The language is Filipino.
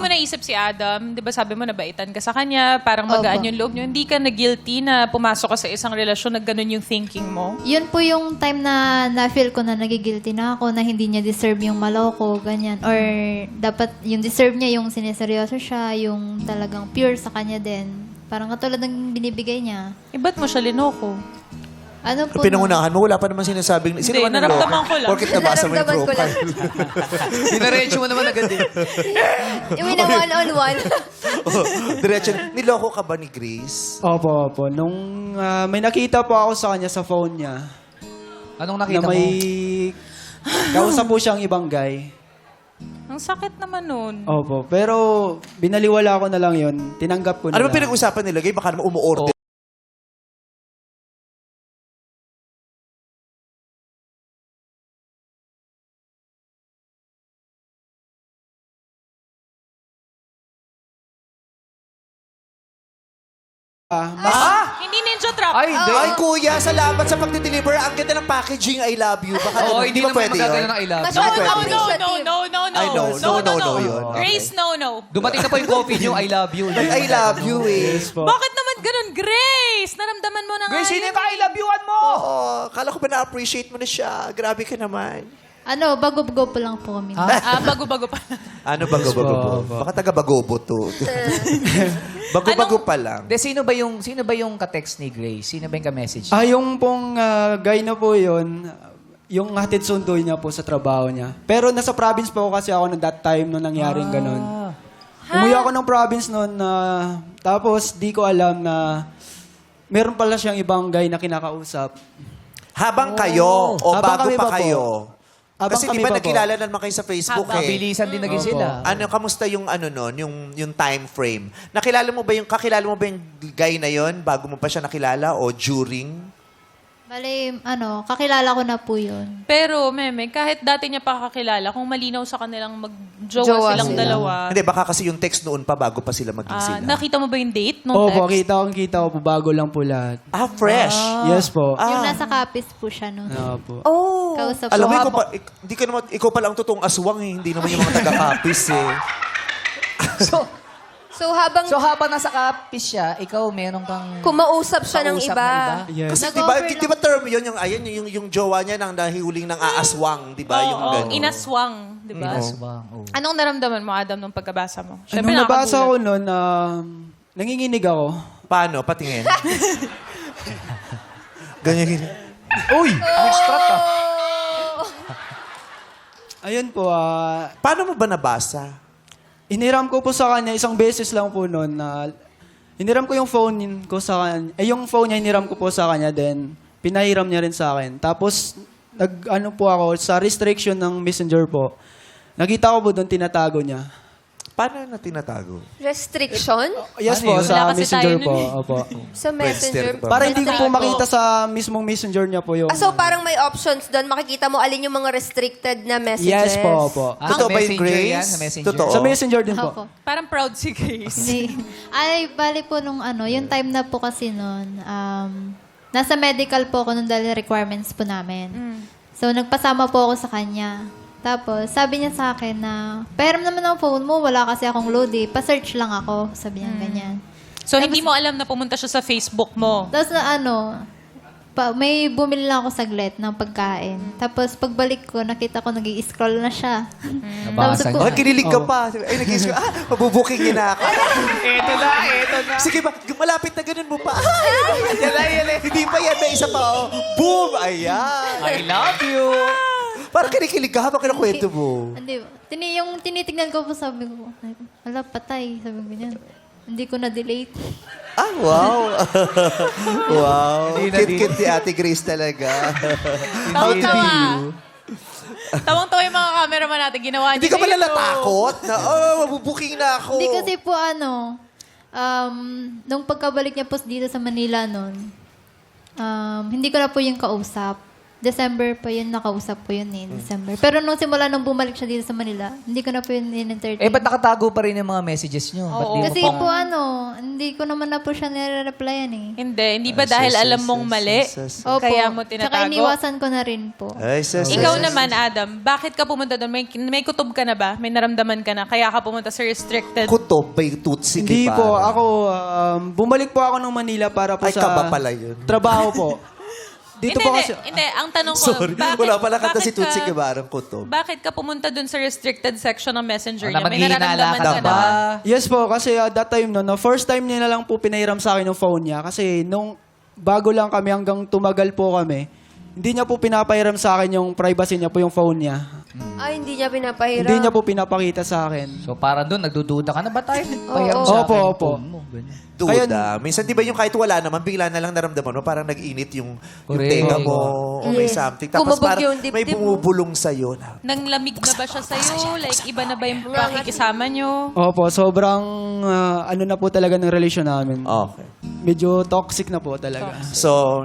Mo naisip si Adam, di ba sabi mo nabaitan ka sa kanya, parang magaan yung loob niyo. Hindi ka na-guilty na pumasok ka sa isang relasyon na ganun yung thinking mo? Yun po yung time na na-feel ko na nagigilty na ako, na hindi niya deserve yung maloko, ganyan. Or dapat yung deserve niya yung sineseryoso siya, yung talagang pure sa kanya din. Parang katulad ng binibigay niya. Ba't mo siya linoko? Ano po? Pinangunahan mo, wala pa naman sinasabing... Hindi, naramdaman ko lang. Porkit nabasa mo yung Naramdaman ko lang. profile. Dinaretso mo naman agad eh. Yung na one-on-one. Diretso, niloko ka ba ni Grace? Opo. Nung may nakita po ako sa kanya sa phone niya, Anong na nakita may mo? kausap po siyang ibang guy. Ang sakit naman nun. Opo. Pero binaliwala ko na lang yun. Tinanggap ko na Ano ba lang. pinag-usapan nila? Gay, baka naman umuorder. Hindi ninja trap. Ay, hindi. Ay, kuya, salamat sa pagdi-deliver. Ang ganda ng packaging, I love you. Baka Oo, hindi hindi ba naman pwede magagano yun? ng I love you. Masyado pwede. No. I know. No yun. Grace, no. Dumating na po yung coffee niyo, I love you. I love you eh. Yes po. Bakit naman ganun, Grace? Naramdaman mo na nga Grace, sino yun. yung I love you-an mo? Oo, kala ko ba na-appreciate mo na siya. Grabe ka naman. Ano, bago-bago pa lang po kami. Bago-bago pa. Ano bago-bago? Baka taga-bagobo to. Bago-bago pa lang. De, sino ba yung ka-text ni Grace? Sino ba yung ka-message? Yung pong guy na po yun, yung hatid sundo niya po sa trabaho niya. Pero nasa province po kasi ako nung that time nung nangyaring ganun. Umuwi ako ng province noon na tapos di ko alam na meron pala siyang ibang guy na kinakausap. Habang kayo o Habang bago kami pa pa po. kayo? Habang Kasi di kami ba pa po. nakilala naman kayo sa Facebook eh. Mabilisan din naging sila. Ano, kamusta yung ano nun, yung time frame? Kakilala mo ba yung guy na yon bago mo pa siya nakilala o during? Bale, kakilala ko na po yun. Pero, Meme, kahit dati niya pa kakilala, kung malinaw sa kanilang Jowa mag-jowa silang sila. dalawa. Hindi, baka kasi yung text noon pa bago pa sila maging sila. Nakita mo ba yung date nung Opo, text? kita ko po bago lang po lahat. Fresh. Yes po. Yung nasa kapis po siya nun. Po. Oh. Kausap Alam mo, ko. ikaw pala ang totoong aswang eh. Hindi naman yung mga taga-kapis eh. So habang So habang nasa kapis siya, ikaw meron kang... kumausap siya ng kausap iba. na Yes. Kasi Nag-offer di ba term yun, yung jowa niya nang nahihuling ng aaswang, di ba? Yung Oo, gano'n. inaswang, di ba? Aswang, oh. Anong naramdaman mo, Adam, nung pagkabasa mo? Anong nabasa nakakagulat. ko nun, nanginginig ako. Paano? Patingin. Ganyan. Uy! Ang strat ah. Ayun po, Paano mo ba nabasa? iniram ko po sa kanya, isang beses lang po noon na iniram ko yung phone ko sa kanya. Yung phone niya, iniram ko po sa kanya, then pinahiram niya rin sa akin. Tapos, po ako, sa restriction ng messenger po, nakita ko po doon, tinatago niya. Paano na tinatago? Restriction Yes Ano po, yun? sa Wala kasi messenger tayo po. nun Opo. sa messenger. Register ba? Para hindi ko po Restrict. makita sa mismong messenger niya po yung... So parang may options doon. Makikita mo alin yung mga restricted na messages. Yes po, opo. Totoo ba yung Messenger Grace? yan? Sa messenger? Totoo. Sa messenger din po. Opo. Parang proud si Grace. Hindi. Ay, bali po nung yung time na po kasi nun, nasa medical po ako nung dahil requirements po namin. So, nagpasama po ako sa kanya. Tapos, sabi niya sa akin na, pahiram naman ang phone mo, wala kasi akong load eh. Pa-search lang ako. Sabi niya ganyan. So, hindi mo alam na pumunta siya sa Facebook mo. Tapos na may bumili lang ako saglit ng pagkain. Tapos, pagbalik ko, nakita ko nag-i-scroll na siya. Nabasa Tapos Oh, niya. kinilig ka pa. Ay, nag-isip ka, mabubuking niya na ako. Eto na. Sige ba, malapit na ganun mo pa. Yan. Hindi pa yan, may isa pa. Oh. Boom! Ayan. I love you. Parang kinikilig ka habang kinakwento mo. Hindi ba? Yung tinitignan ko po, sabi ko, ala, patay. Sabi ko ganyan. Hindi ko na-delete. Ah, wow. Wow. Hindi na Kit-kit ni Ate Grace talaga. Tawang-tawa. Tawang-tawa yung mga cameraman natin. Ginawa niya. Hindi ka pala yun, oh. natakot na, mabubuking na ako. Hindi kasi po nung pagkabalik niya po dito sa Manila noon, hindi ko na po yung kausap. December pa yun, nakausap ko yun December. Pero nung simula nung bumalik siya dito sa Manila, hindi ko na po yun in-entertain. Ba't nakatago pa rin yung mga messages nyo? Ba't di mo Kasi pa- po hindi ko naman na po siya nire-replyan Hindi ba dahil alam mong mali? Opo. Kaya mo Tsaka tinatago? iniwasan ko na rin po. Ay, sus. Ikaw naman, Adam, bakit ka pumunta doon? May kutob ka na ba? May naramdaman ka na? Kaya ka pumunta sa restricted? Kutob, may tutsi Hindi kay po, parang. ako, bumalik po ako ng Manila para po Ay, sa kaba pala yun. trabaho po. Dito po kasi, Hindi. Ang tanong ko, Sorry, wala pala kanta si bakit Tutsi ka- Kibarang Kutob. Bakit ka pumunta doon sa restricted section ng messenger Na niya? May maghihinala nararamdaman ka ka na na ba? ba? yes po, kasi that time no, first time niya na lang po pinahiram sa akin ng phone niya. Kasi nung bago lang kami hanggang tumagal po kami, hindi niya po pinapahiram sa akin yung privacy niya po yung phone niya. Ay, hindi niya pinapahiram. Hindi niya po pinapakita sa akin. So parang doon, nagdududa ka na ba tayo? Nagpahiram Oo. sa Opo, akin yung opo. phone mo. Ganyan. Duda. Minsan, di ba yung kahit wala naman, bigla na lang naramdaman mo, parang nag-init yung Correct. tenga mo, o may Yes. something. Tapos Kumabog parang yung dibdib may mo. bumubulong sa'yo. Na, Nang lamig na ba siya sa'yo? Like, iba na ba yung pakikisama nyo? Opo, sobrang ano na po talaga ng relasyon namin. okay. Medyo toxic na po talaga. So,